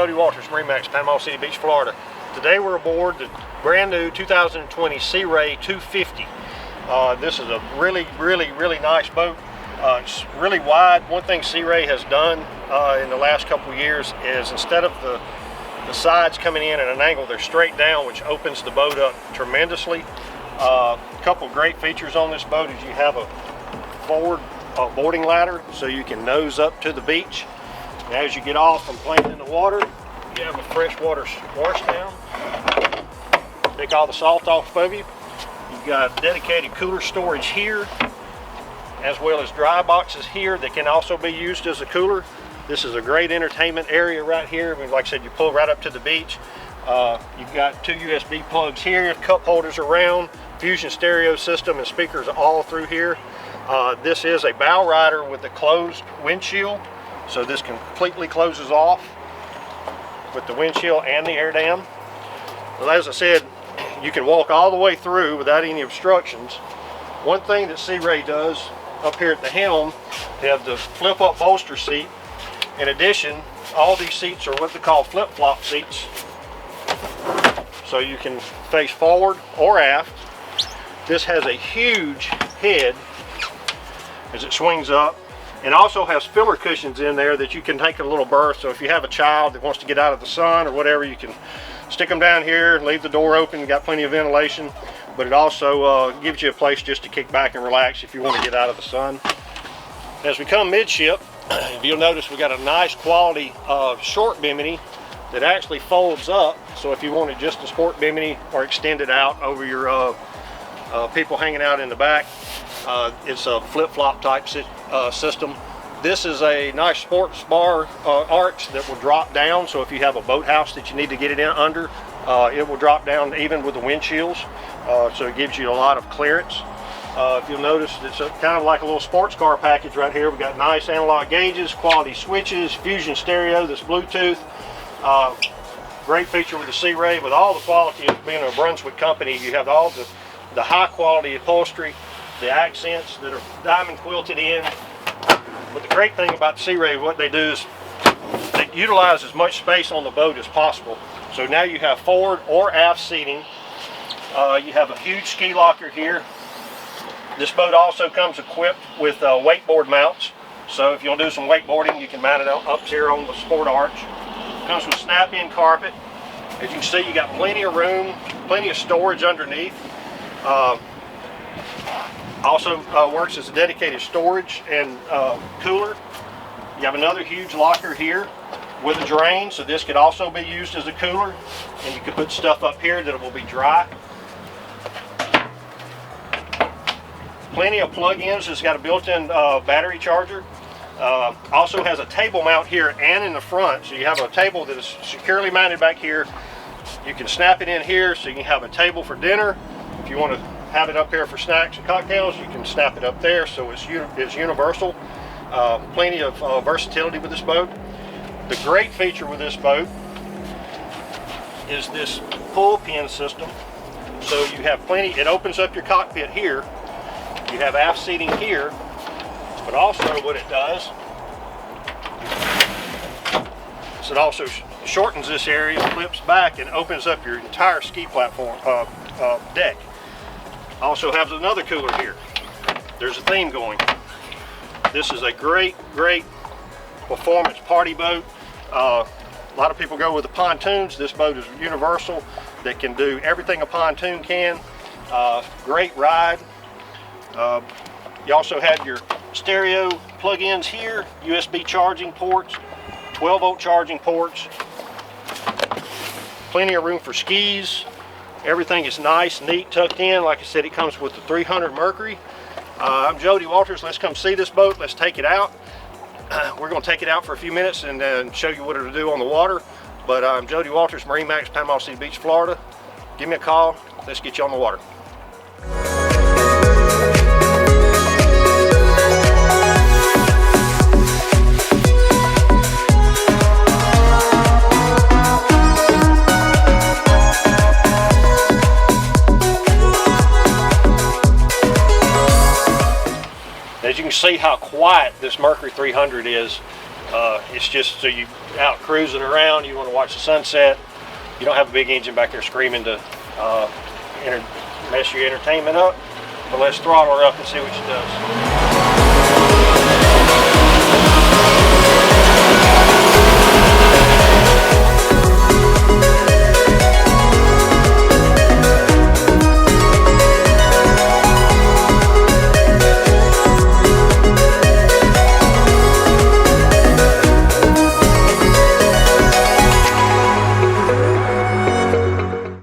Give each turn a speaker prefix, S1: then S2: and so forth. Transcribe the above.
S1: Jody Walters, MarineMax, Panama City Beach, Florida. Today we're aboard the brand new 2020 Sea Ray 250. This is a really nice boat. It's really wide. One thing Sea Ray has done in the last couple of years is instead of the sides coming in at an angle, they're straight down, which opens the boat up tremendously. A couple great features on this boat is you have a forward boarding ladder so you can nose up to the beach. And as you get off and playing in the water, you have a freshwater wash down. Take all the salt off of you. You've got dedicated cooler storage here, as well as dry boxes here that can also be used as a cooler. This is a great entertainment area right here. I mean, like I said, you pull right up to the beach. You've got two USB plugs here, cup holders around, fusion stereo system, and speakers all through here. This is a bow rider with a closed windshield, so this completely closes off with the windshield and the air dam. Well, as I said, you can walk all the way through without any obstructions. One thing that Sea Ray does up here at the helm, they have the flip-up bolster seat. In addition, all these seats are what they call flip-flop seats, so you can face forward or aft. This has a huge head as it swings up, and also has filler cushions in there that you can take a little berth. So if you have a child that wants to get out of the sun or whatever, you can stick them down here, leave the door open. You got plenty of ventilation, but it also gives you a place just to kick back and relax if you want to get out of the sun. As we come midship, you'll notice we got a nice quality short bimini that actually folds up. So if you wanted just a sport bimini or extend it out over your people hanging out in the back, it's a flip-flop type system. This is a nice sports bar arch that will drop down, so if you have a boathouse that you need to get it in under, it will drop down even with the windshields, so it gives you a lot of clearance. If you'll notice, it's kind of like a little sports car package right here. We've got nice analog gauges, quality switches, fusion stereo, this Bluetooth. Great feature with the Sea Ray. With all the quality of being a Brunswick company, you have all the high quality upholstery, the accents that are diamond quilted in. But the great thing about the Sea Ray, what they do is they utilize as much space on the boat as possible. So now you have forward or aft seating. You have a huge ski locker here. This boat also comes equipped with wakeboard mounts. So if you want to do some wakeboarding, you can mount it up here on the sport arch. Comes with snap-in carpet. As you can see, you got plenty of room, plenty of storage underneath. Also works as a dedicated storage and cooler. You have another huge locker here with a drain, so this could also be used as a cooler, and you can put stuff up here that will be dry. Plenty of plug-ins. It's got a built-in battery charger. Also has a table mount here and in the front, so you have a table that is securely mounted back here. You can snap it in here so you can have a table for dinner. If you want to have it up here for snacks and cocktails, you can snap it up there, so it's universal. Plenty of versatility with this boat. The great feature with this boat is this pull pin system. So you have plenty, it opens up your cockpit here. You have aft seating here, but also what it does is it also shortens this area, flips back, and opens up your entire ski platform deck. Also has another cooler here. There's a theme going. This is a great performance party boat. A lot of people go with the pontoons. This boat is universal, that can do everything a pontoon can. Great ride. You also have your stereo plug-ins here, USB charging ports, 12-volt charging ports. Plenty of room for skis. Everything is nice, neat, tucked in. Like I said, it comes with the 300 Mercury. I'm Jody Walters. Let's come see this boat. Let's take it out. We're going to take it out for a few minutes and show you what it'll do on the water. But I'm Jody Walters, MarineMax, Panama City Beach, Florida. Give me a call. Let's get you on the water. As you can see how quiet this Mercury 300 is. It's just so you out cruising around, you want to watch the sunset. You don't have a big engine back there screaming to mess your entertainment up. But let's throttle her up and see what she does.